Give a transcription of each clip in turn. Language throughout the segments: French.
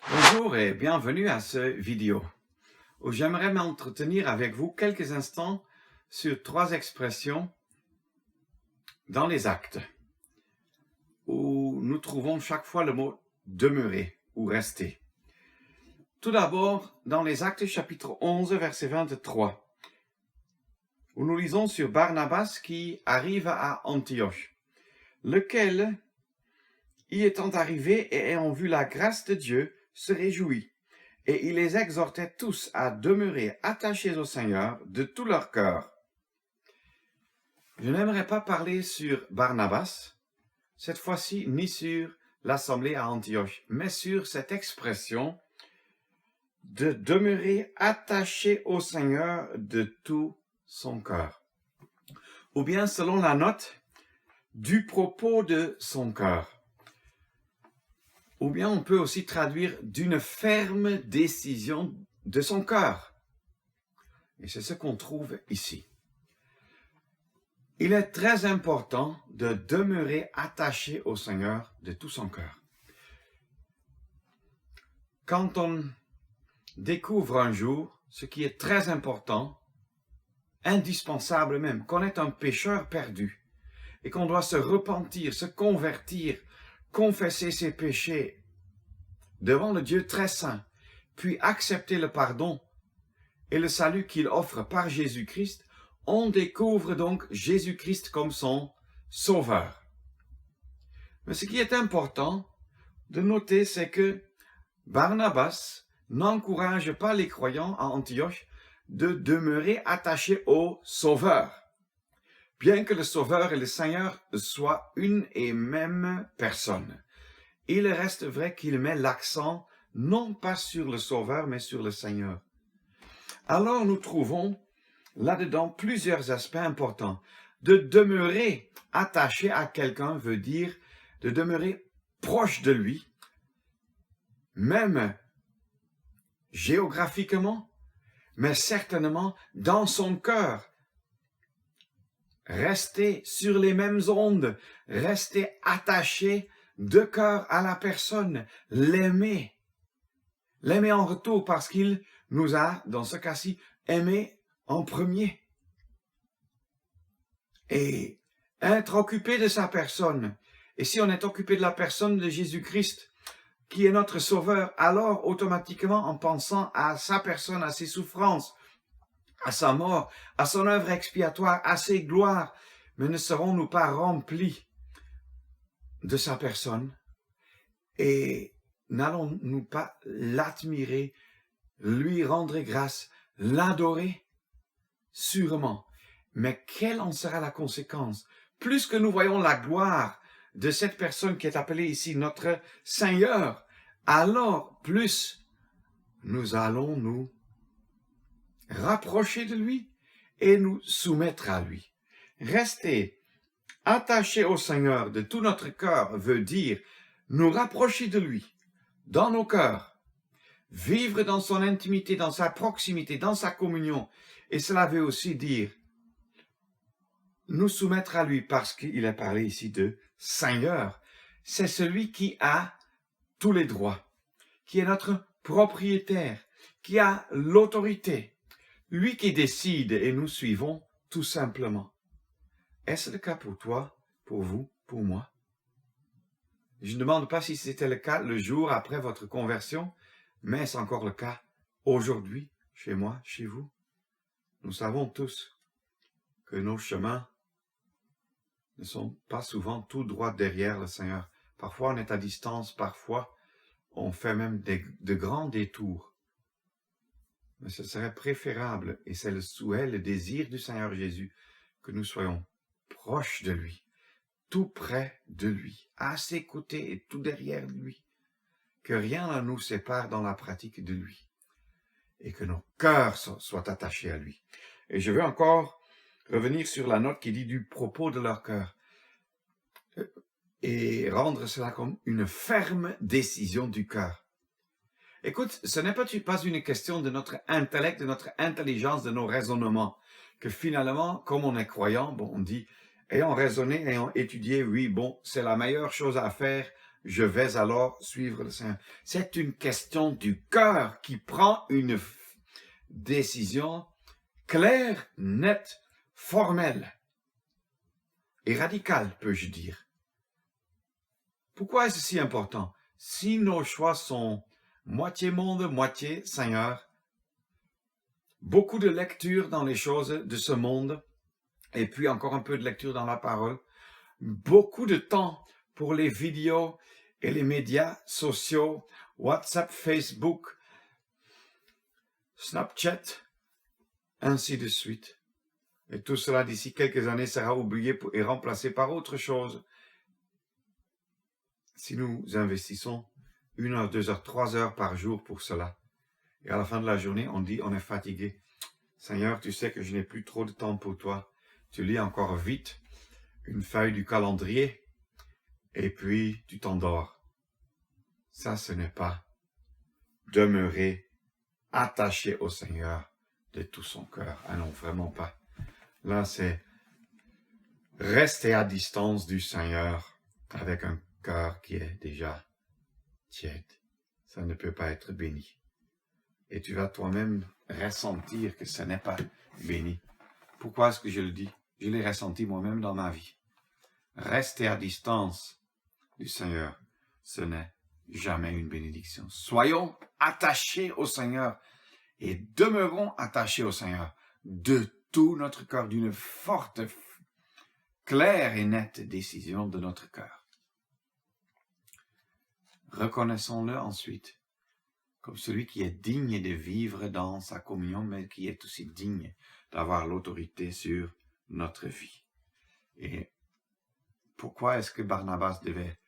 Bonjour et bienvenue à cette vidéo où j'aimerais m'entretenir avec vous quelques instants sur trois expressions dans les actes où nous trouvons chaque fois le mot demeurer ou rester. Tout d'abord, dans les actes chapitre 11 verset 23, où nous lisons sur Barnabas qui arrive à Antioche, lequel, y étant arrivé et ayant vu la grâce de Dieu, se réjouit. Et il les exhortait tous à demeurer attachés au Seigneur de tout leur cœur. Je n'aimerais pas parler sur Barnabas, cette fois-ci ni sur l'assemblée à Antioche, mais sur cette expression de demeurer attaché au Seigneur de tout son cœur. Ou bien, selon la note, du propos de son cœur. Ou bien on peut aussi traduire d'une ferme décision de son cœur. Et c'est ce qu'on trouve ici. Il est très important de demeurer attaché au Seigneur de tout son cœur. Quand on découvre un jour ce qui est très important, indispensable même, qu'on est un pécheur perdu et qu'on doit se repentir, se convertir, confesser ses péchés devant le Dieu très saint, puis accepter le pardon et le salut qu'il offre par Jésus-Christ, on découvre donc Jésus-Christ comme son sauveur. Mais ce qui est important de noter, c'est que Barnabas n'encourage pas les croyants à Antioche de demeurer attachés au sauveur, bien que le sauveur et le Seigneur soient une et même personne. Il reste vrai qu'il met l'accent non pas sur le sauveur, mais sur le Seigneur. Alors nous trouvons là-dedans plusieurs aspects importants. De demeurer attaché à quelqu'un veut dire de demeurer proche de lui, même géographiquement, mais certainement dans son cœur. Rester sur les mêmes ondes, rester attaché de cœur à la personne, l'aimer en retour parce qu'il nous a, dans ce cas-ci, aimé en premier. Et être occupé de sa personne. Et si on est occupé de la personne de Jésus-Christ, qui est notre sauveur, alors automatiquement en pensant à sa personne, à ses souffrances, à sa mort, à son œuvre expiatoire, à ses gloires, mais ne serons-nous pas remplis de sa personne et n'allons-nous pas l'admirer, lui rendre grâce, l'adorer? Sûrement. Mais quelle en sera la conséquence? Plus que nous voyons la gloire de cette personne qui est appelée ici notre Seigneur, alors plus nous allons nous rapprocher de lui et nous soumettre à lui. Rester attaché au Seigneur de tout notre cœur veut dire nous rapprocher de lui dans nos cœurs, vivre dans son intimité, dans sa proximité, dans sa communion. Et cela veut aussi dire nous soumettre à lui parce qu'il est parlé ici de Seigneur. C'est celui qui a tous les droits, qui est notre propriétaire, qui a l'autorité, lui qui décide et nous suivons tout simplement. Est-ce le cas pour toi, pour vous, pour moi? Je ne demande pas si c'était le cas le jour après votre conversion, mais est-ce encore le cas aujourd'hui, chez moi, chez vous? Nous savons tous que nos chemins ne sont pas souvent tout droits derrière le Seigneur. Parfois on est à distance, parfois on fait même de grands détours. Mais ce serait préférable, et c'est le souhait, le désir du Seigneur Jésus, que nous soyons proches de lui, tout près de lui, à ses côtés et tout derrière lui, que rien ne nous sépare dans la pratique de lui, et que nos cœurs soient attachés à lui. Et je veux encore revenir sur la note qui dit du propos de leur cœur, et rendre cela comme une ferme décision du cœur. Écoute, ce n'est pas une question de notre intellect, de notre intelligence, de nos raisonnements, que finalement, comme on est croyant, on dit, ayant raisonné, ayant étudié, oui, c'est la meilleure chose à faire, je vais alors suivre le Seigneur. C'est une question du cœur qui prend une décision claire, nette, formelle et radicale, peux-je dire. Pourquoi est-ce si important? Si nos choix sont moitié monde, moitié Seigneur, beaucoup de lecture dans les choses de ce monde, et puis encore un peu de lecture dans la parole, beaucoup de temps pour les vidéos et les médias sociaux, WhatsApp, Facebook, Snapchat, ainsi de suite. Et tout cela, d'ici quelques années, sera oublié et remplacé par autre chose. Si nous investissons 1 heure, 2 heures, 3 heures par jour pour cela, et à la fin de la journée, on dit on est fatigué. Seigneur, tu sais que je n'ai plus trop de temps pour toi. Tu lis encore vite une feuille du calendrier, et puis tu t'endors. Ça, ce n'est pas demeurer attaché au Seigneur de tout son cœur. Ah non, vraiment pas. Là, c'est rester à distance du Seigneur avec un cœur qui est déjà tiède. Ça ne peut pas être béni. Et tu vas toi-même ressentir que ce n'est pas béni. Pourquoi est-ce que je le dis? Je l'ai ressenti moi-même dans ma vie. Rester à distance du Seigneur, ce n'est jamais une bénédiction. Soyons attachés au Seigneur et demeurons attachés au Seigneur de tout notre cœur, d'une forte, claire et nette décision de notre cœur. Reconnaissons-le ensuite comme celui qui est digne de vivre dans sa communion, mais qui est aussi digne d'avoir l'autorité sur notre vie. Et pourquoi est-ce que Barnabas devait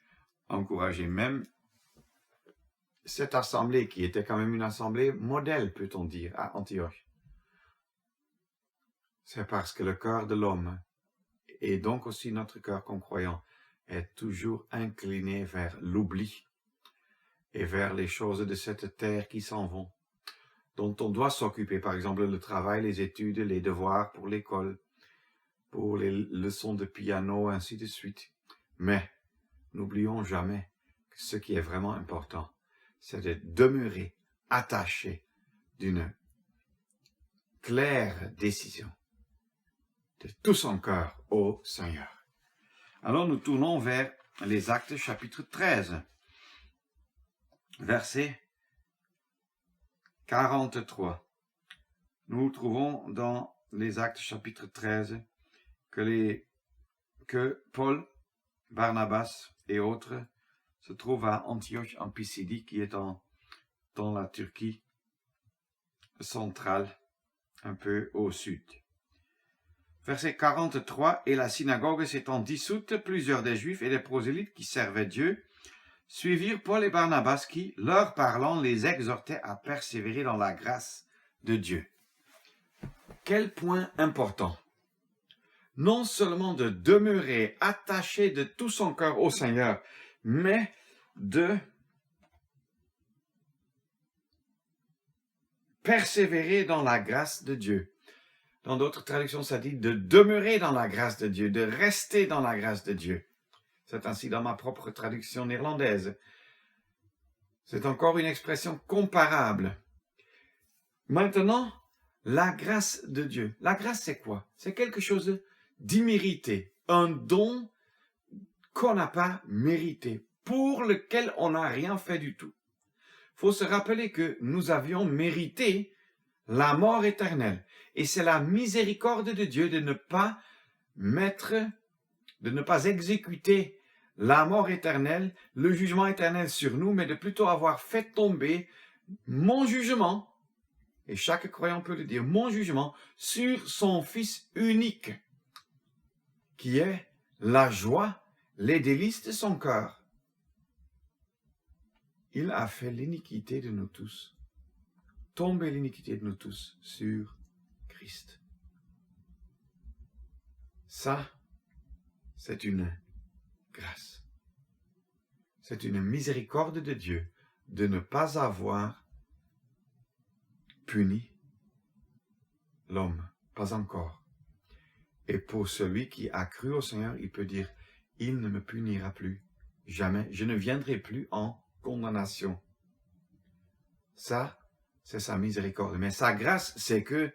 encourager même cette assemblée, qui était quand même une assemblée modèle, peut-on dire, à Antioche? C'est parce que le cœur de l'homme, et donc aussi notre cœur comme croyant, est toujours incliné vers l'oubli et vers les choses de cette terre qui s'en vont, dont on doit s'occuper, par exemple le travail, les études, les devoirs pour l'école, pour les leçons de piano, ainsi de suite. Mais n'oublions jamais que ce qui est vraiment important, c'est de demeurer attaché d'une claire décision de tout son cœur au Seigneur. Alors nous tournons vers les Actes chapitre 13, verset 43. Nous trouvons dans les Actes chapitre 13 que Paul, Barnabas et autres se trouvent à Antioche en Pisidie, qui est dans la Turquie centrale, un peu au sud. Verset 43, « Et la synagogue s'étant dissoute, plusieurs des Juifs et des prosélytes qui servaient Dieu suivirent Paul et Barnabas qui, leur parlant, les exhortaient à persévérer dans la grâce de Dieu. » Quel point important! Non seulement de demeurer attaché de tout son cœur au Seigneur, mais de persévérer dans la grâce de Dieu. Dans d'autres traductions, ça dit de demeurer dans la grâce de Dieu, de rester dans la grâce de Dieu. C'est ainsi dans ma propre traduction néerlandaise. C'est encore une expression comparable. Maintenant, la grâce de Dieu. La grâce, c'est quoi? C'est quelque chose d'immérité, un don qu'on n'a pas mérité, pour lequel on n'a rien fait du tout. Il faut se rappeler que nous avions mérité la mort éternelle. Et c'est la miséricorde de Dieu de ne pas exécuter la mort éternelle, le jugement éternel sur nous, mais de plutôt avoir fait tomber mon jugement, et chaque croyant peut le dire, mon jugement sur son Fils unique, qui est la joie, les délices de son cœur. Il a fait l'iniquité de nous tous, tomber l'iniquité de nous tous sur Christ. Ça, c'est une grâce. C'est une miséricorde de Dieu de ne pas avoir puni l'homme, pas encore. Et pour celui qui a cru au Seigneur, il peut dire, il ne me punira plus jamais, je ne viendrai plus en condamnation. Ça, c'est sa miséricorde. Mais sa grâce, c'est que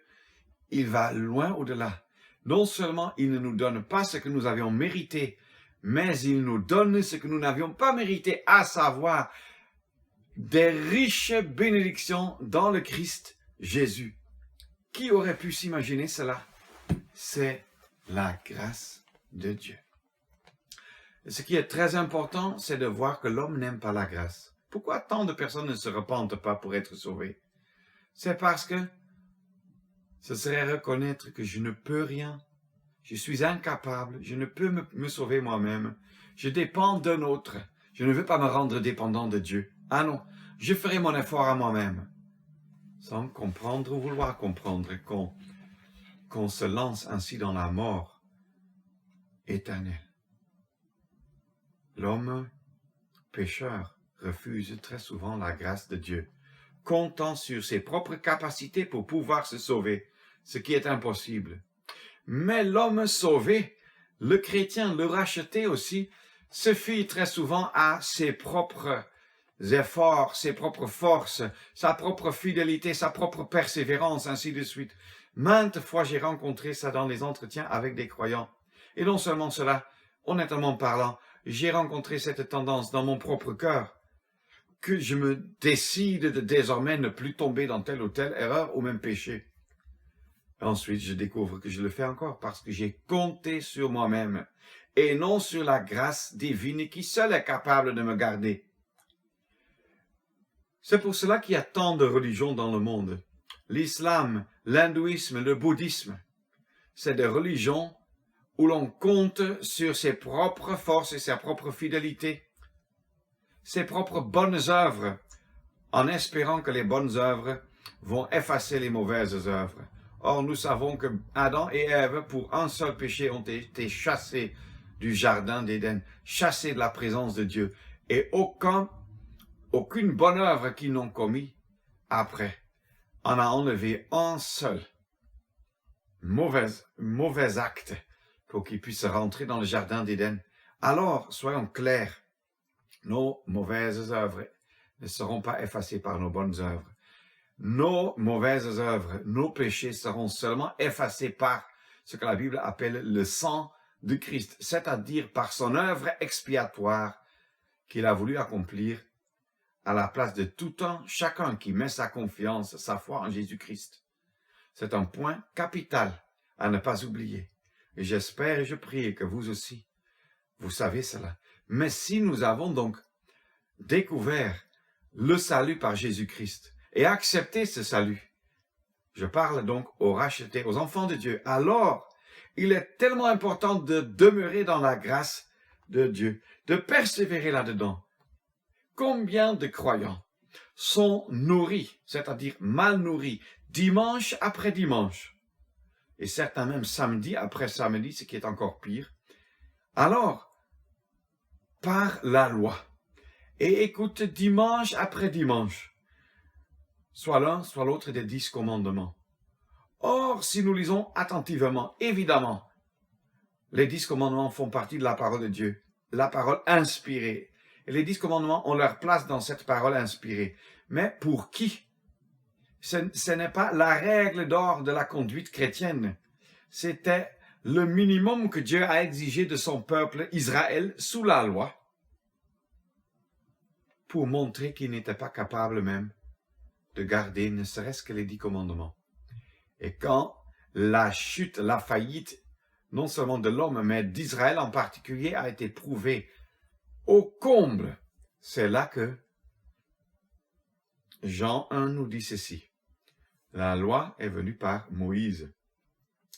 il va loin au-delà. Non seulement il ne nous donne pas ce que nous avions mérité, mais il nous donne ce que nous n'avions pas mérité, à savoir des riches bénédictions dans le Christ Jésus. Qui aurait pu s'imaginer cela? C'est la grâce de Dieu. Ce qui est très important, c'est de voir que l'homme n'aime pas la grâce. Pourquoi tant de personnes ne se repentent pas pour être sauvées? C'est parce que ce serait reconnaître que je ne peux rien. Je suis incapable. Je ne peux me sauver moi-même. Je dépends d'un autre. Je ne veux pas me rendre dépendant de Dieu. Ah non, je ferai mon effort à moi-même. Sans comprendre ou vouloir comprendre qu'on se lance ainsi dans la mort éternelle. L'homme pécheur refuse très souvent la grâce de Dieu, comptant sur ses propres capacités pour pouvoir se sauver, ce qui est impossible. Mais l'homme sauvé, le chrétien, le racheté aussi, se fie très souvent à ses propres efforts, ses propres forces, sa propre fidélité, sa propre persévérance, ainsi de suite. Maintes fois, j'ai rencontré ça dans les entretiens avec des croyants. Et non seulement cela, honnêtement parlant, j'ai rencontré cette tendance dans mon propre cœur, que je me décide de désormais ne plus tomber dans telle ou telle erreur ou même péché. Ensuite, je découvre que je le fais encore parce que j'ai compté sur moi-même et non sur la grâce divine qui seule est capable de me garder. C'est pour cela qu'il y a tant de religions dans le monde. L'islam, l'hindouisme, le bouddhisme, c'est des religions où l'on compte sur ses propres forces et sa propre fidélité, ses propres bonnes œuvres, en espérant que les bonnes œuvres vont effacer les mauvaises œuvres. Or, nous savons que Adam et Ève, pour un seul péché, ont été chassés du jardin d'Éden, chassés de la présence de Dieu, et aucune bonne œuvre qu'ils n'ont commis après en a enlevé un seul mauvais acte pour qu'ils puissent rentrer dans le jardin d'Éden. Alors, soyons clairs, nos mauvaises œuvres ne seront pas effacées par nos bonnes œuvres. Nos mauvaises œuvres, nos péchés seront seulement effacés par ce que la Bible appelle le sang de Christ, c'est-à-dire par son œuvre expiatoire qu'il a voulu accomplir à la place de tout un chacun qui met sa confiance, sa foi en Jésus-Christ. C'est un point capital à ne pas oublier. Et j'espère et je prie que vous aussi, vous savez cela. Mais si nous avons donc découvert le salut par Jésus-Christ et accepté ce salut, je parle donc aux rachetés, aux enfants de Dieu, alors il est tellement important de demeurer dans la grâce de Dieu, de persévérer là-dedans. Combien de croyants sont nourris, c'est-à-dire mal nourris, dimanche après dimanche, et certains même samedi après samedi, ce qui est encore pire, alors, par la loi, et écoute dimanche après dimanche, soit l'un, soit l'autre des 10 commandements. Or, si nous lisons attentivement, évidemment, les 10 commandements font partie de la parole de Dieu, la parole inspirée. Et les 10 commandements ont leur place dans cette parole inspirée. Mais pour qui? Ce n'est pas la règle d'or de la conduite chrétienne. C'était le minimum que Dieu a exigé de son peuple Israël sous la loi pour montrer qu'il n'était pas capable même de garder ne serait-ce que les 10 commandements. Et quand la chute, la faillite, non seulement de l'homme, mais d'Israël en particulier, a été prouvée au comble, c'est là que Jean 1 nous dit ceci. La loi est venue par Moïse.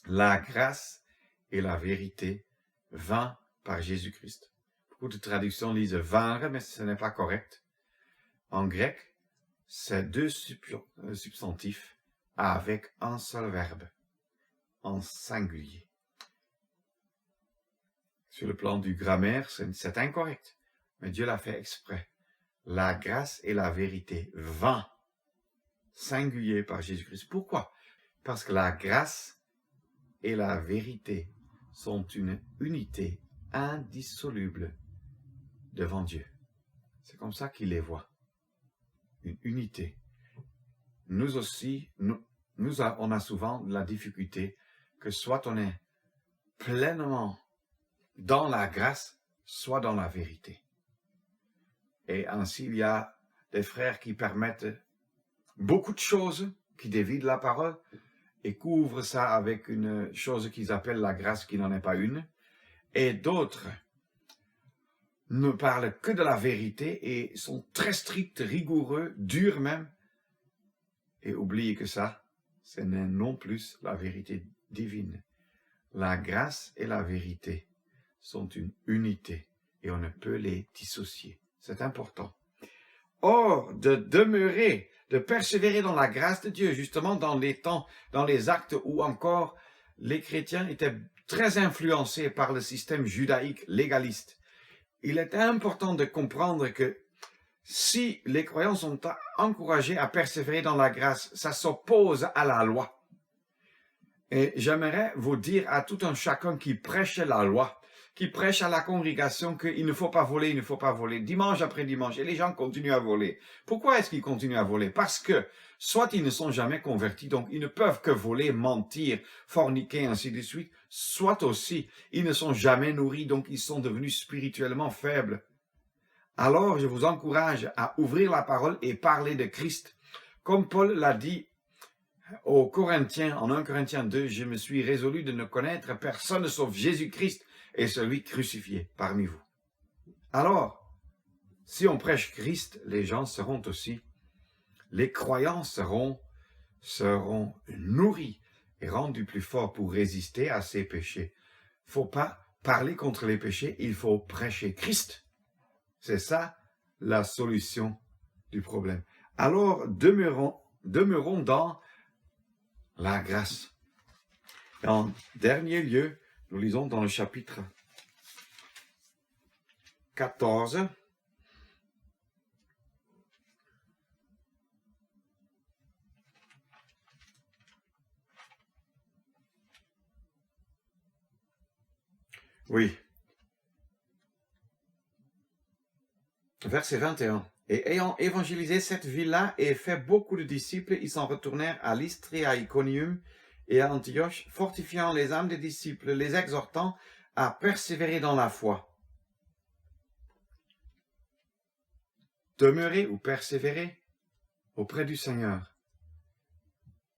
La grâce et la vérité vinrent par Jésus-Christ. Beaucoup de traductions lisent vinrent, mais ce n'est pas correct. En grec, c'est 2 substantifs avec un seul verbe, en singulier. Sur le plan du grammaire, c'est incorrect, mais Dieu l'a fait exprès. La grâce et la vérité vinrent, singulier par Jésus-Christ. Pourquoi? Parce que la grâce et la vérité sont une unité indissoluble devant Dieu. C'est comme ça qu'il les voit. Une unité. Nous aussi, on a souvent la difficulté que soit on est pleinement dans la grâce, soit dans la vérité. Et ainsi, il y a des frères qui permettent beaucoup de choses, qui dévident la parole et couvrent ça avec une chose qu'ils appellent la grâce qui n'en est pas une. Et d'autres ne parlent que de la vérité et sont très stricts, rigoureux, durs même, et oublient que ça, ce n'est non plus la vérité divine. La grâce et la vérité sont une unité et on ne peut les dissocier. C'est important. Or, de demeurer, de persévérer dans la grâce de Dieu, justement dans les temps, dans les actes où encore les chrétiens étaient très influencés par le système judaïque légaliste. Il est important de comprendre que si les croyants sont encouragés à persévérer dans la grâce, ça s'oppose à la loi. Et j'aimerais vous dire à tout un chacun qui prêche la loi, qui prêche à la congrégation qu'il ne faut pas voler, il ne faut pas voler, dimanche après dimanche, et les gens continuent à voler. Pourquoi est-ce qu'ils continuent à voler? Parce que soit ils ne sont jamais convertis, donc ils ne peuvent que voler, mentir, forniquer, ainsi de suite, soit aussi ils ne sont jamais nourris, donc ils sont devenus spirituellement faibles. Alors, je vous encourage à ouvrir la parole et parler de Christ. Comme Paul l'a dit aux Corinthiens, en 1 Corinthiens 2, je me suis résolu de ne connaître personne sauf Jésus-Christ et celui crucifié parmi vous. Alors, si on prêche Christ, les gens seront aussi, les croyants seront nourris et rendus plus forts pour résister à ces péchés. Il ne faut pas parler contre les péchés, il faut prêcher Christ. C'est ça la solution du problème. Alors, demeurons dans la grâce. En dernier lieu, nous lisons dans le chapitre 14. Oui. Verset 21. Et ayant évangélisé cette ville-là et fait beaucoup de disciples, ils s'en retournèrent à Lystre et à Iconium et à Antioche, fortifiant les âmes des disciples, les exhortant à persévérer dans la foi. Demeurer ou persévérer auprès du Seigneur.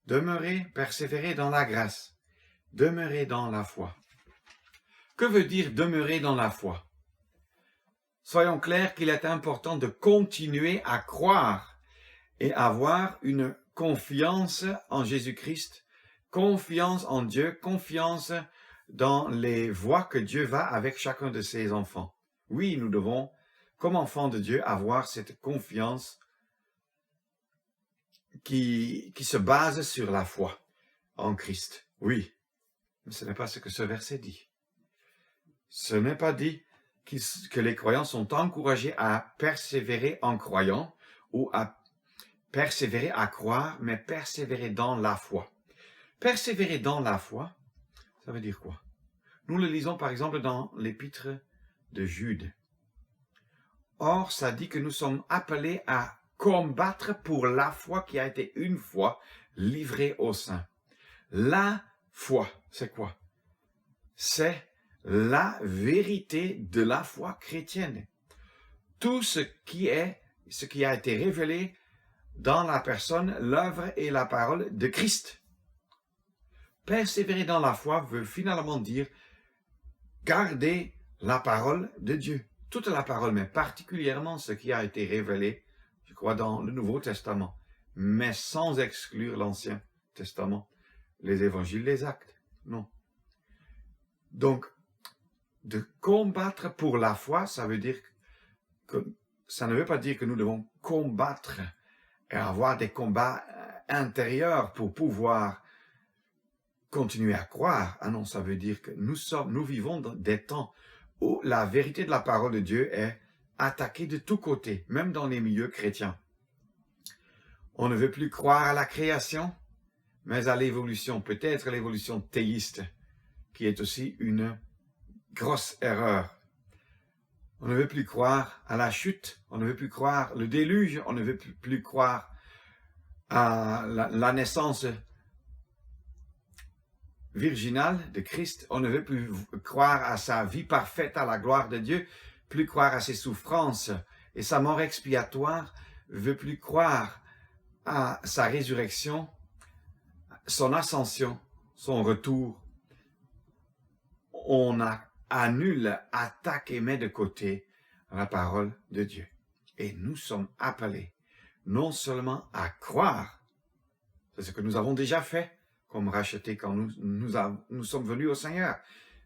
Demeurer, persévérer dans la grâce. Demeurer dans la foi. Que veut dire demeurer dans la foi? Soyons clairs qu'il est important de continuer à croire et avoir une confiance en Jésus-Christ, confiance en Dieu, confiance dans les voies que Dieu va avec chacun de ses enfants. Oui, nous devons, comme enfants de Dieu, avoir cette confiance qui se base sur la foi en Christ. Oui, mais ce n'est pas ce que ce verset dit. Ce n'est pas dit que les croyants sont encouragés à persévérer en croyant ou à persévérer à croire, mais persévérer dans la foi. Persévérer dans la foi, ça veut dire quoi? Nous le lisons par exemple dans l'épître de Jude. Or, ça dit que nous sommes appelés à combattre pour la foi qui a été une fois livrée aux saints. La foi, c'est quoi? C'est la vérité de la foi chrétienne. Tout ce qui a été révélé dans la personne, l'œuvre et la parole de Christ. Persévérer dans la foi veut finalement dire garder la parole de Dieu. Toute la parole, mais particulièrement ce qui a été révélé, je crois, dans le Nouveau Testament, mais sans exclure l'Ancien Testament, les évangiles, les actes. Non. Donc, de combattre pour la foi, ça veut dire que ça ne veut pas dire que nous devons combattre et avoir des combats intérieurs pour pouvoir continuer à croire. Ah non, ça veut dire que nous vivons dans des temps où la vérité de la parole de Dieu est attaquée de tous côtés, même dans les milieux chrétiens. On ne veut plus croire à la création, mais à l'évolution, peut-être l'évolution théiste, qui est aussi une grosse erreur. On ne veut plus croire à la chute, on ne veut plus croire le déluge, on ne veut plus croire à la naissance virginale de Christ, on ne veut plus croire à sa vie parfaite, à la gloire de Dieu, plus croire à ses souffrances et sa mort expiatoire, veut plus croire à sa résurrection, son ascension, son retour. On annule, attaque et met de côté la parole de Dieu. Et nous sommes appelés non seulement à croire, c'est ce que nous avons déjà fait, comme rachetés quand nous sommes venus au Seigneur,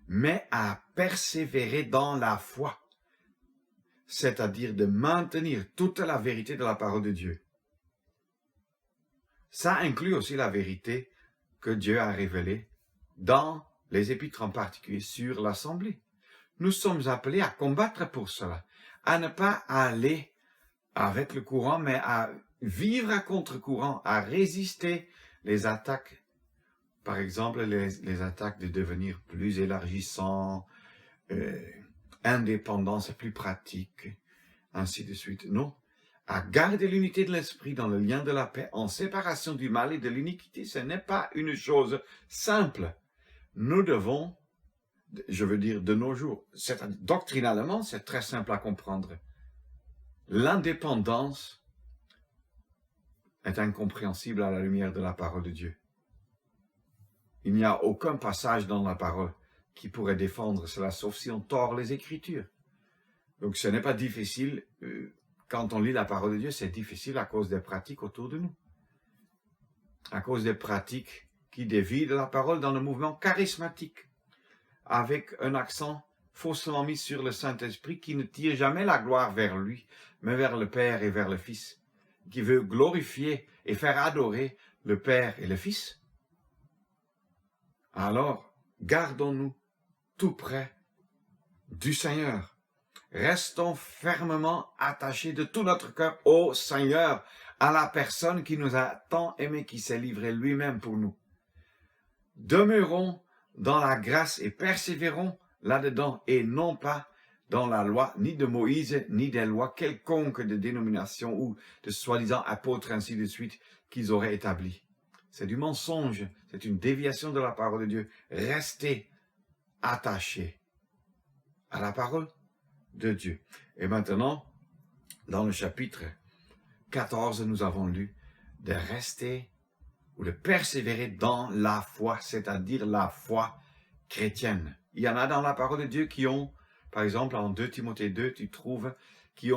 mais à persévérer dans la foi, c'est-à-dire de maintenir toute la vérité de la parole de Dieu. Ça inclut aussi la vérité que Dieu a révélée dans les épîtres en particulier sur l'Assemblée. Nous sommes appelés à combattre pour cela, à ne pas aller avec le courant, mais à vivre à contre-courant, à résister les attaques, par exemple les attaques de devenir plus élargissant, indépendant, c'est plus pratique, ainsi de suite. Non, à garder l'unité de l'esprit dans le lien de la paix, en séparation du mal et de l'iniquité, ce n'est pas une chose simple. Nous devons, je veux dire de nos jours, doctrinalement, c'est très simple à comprendre. L'indépendance est incompréhensible à la lumière de la parole de Dieu. Il n'y a aucun passage dans la parole qui pourrait défendre cela, sauf si on tord les Écritures. Donc ce n'est pas difficile, quand on lit la parole de Dieu, c'est difficile à cause des pratiques autour de nous. À cause des pratiques qui dévient de la parole dans le mouvement charismatique, avec un accent faussement mis sur le Saint-Esprit qui ne tire jamais la gloire vers lui, mais vers le Père et vers le Fils, qui veut glorifier et faire adorer le Père et le Fils. Alors, gardons-nous tout près du Seigneur. Restons fermement attachés de tout notre cœur au Seigneur, à la personne qui nous a tant aimés, qui s'est livré lui-même pour nous. Demeurons dans la grâce et persévérons là-dedans et non pas dans la loi, ni de Moïse, ni des lois quelconques de dénomination ou de soi-disant apôtres, ainsi de suite, qu'ils auraient établi. C'est du mensonge, c'est une déviation de la parole de Dieu. Restez attachés à la parole de Dieu. Et maintenant, dans le chapitre 14, nous avons lu de rester ou de persévérer dans la foi, c'est-à-dire la foi chrétienne. Il y en a dans la parole de Dieu qui ont, par exemple, en 2 Timothée 2, tu trouves, qui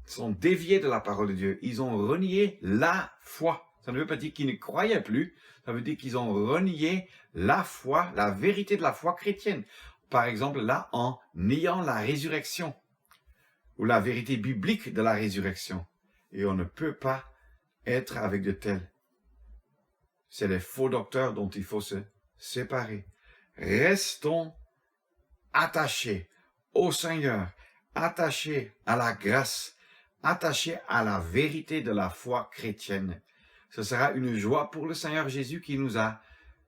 sont déviés de la parole de Dieu. Ils ont renié la foi. Ça ne veut pas dire qu'ils ne croyaient plus, ça veut dire qu'ils ont renié la foi, la vérité de la foi chrétienne. Par exemple, là, en niant la résurrection, ou la vérité biblique de la résurrection. Et on ne peut pas être avec de tels. C'est les faux docteurs dont il faut se séparer. Restons attachés au Seigneur, attachés à la grâce, attachés à la vérité de la foi chrétienne. Ce sera une joie pour le Seigneur Jésus qui nous a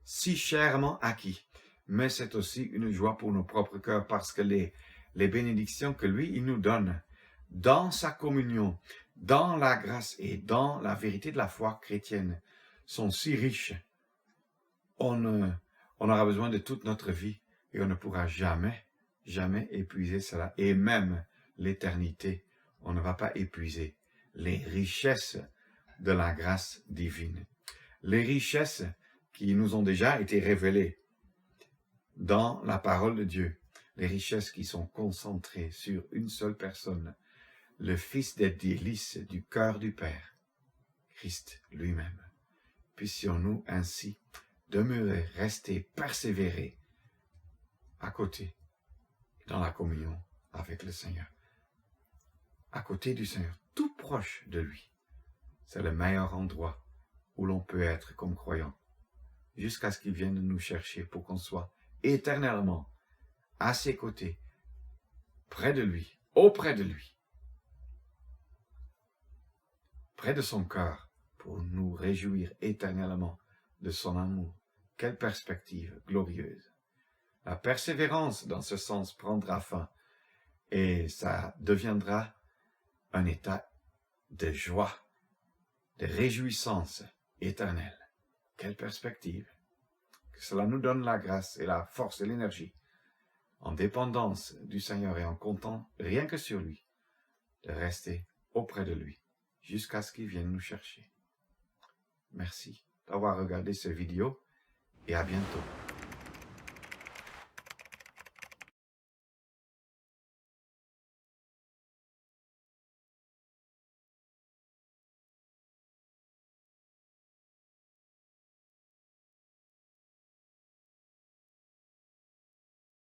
si chèrement acquis. Mais c'est aussi une joie pour nos propres cœurs parce que les bénédictions que lui, il nous donne dans sa communion, dans la grâce et dans la vérité de la foi chrétienne sont si riches. On aura besoin de toute notre vie et on ne pourra jamais épuiser cela. Et même l'éternité, on ne va pas épuiser les richesses de la grâce divine. Les richesses qui nous ont déjà été révélées dans la parole de Dieu. Les richesses qui sont concentrées sur une seule personne, le Fils des délices du cœur du Père, Christ lui-même. Puissions-nous ainsi demeurer, rester, persévérer à côté, dans la communion avec le Seigneur. À côté du Seigneur, tout proche de lui. C'est le meilleur endroit où l'on peut être comme croyant, jusqu'à ce qu'il vienne nous chercher pour qu'on soit éternellement à ses côtés, près de lui, auprès de lui, près de son cœur, pour nous réjouir éternellement de son amour. Quelle perspective glorieuse! La persévérance, dans ce sens, prendra fin et ça deviendra un état de joie, de réjouissance éternelle. Quelle perspective! Que cela nous donne la grâce et la force et l'énergie, en dépendance du Seigneur et en comptant rien que sur lui, de rester auprès de lui jusqu'à ce qu'il vienne nous chercher. Merci d'avoir regardé cette vidéo et à bientôt.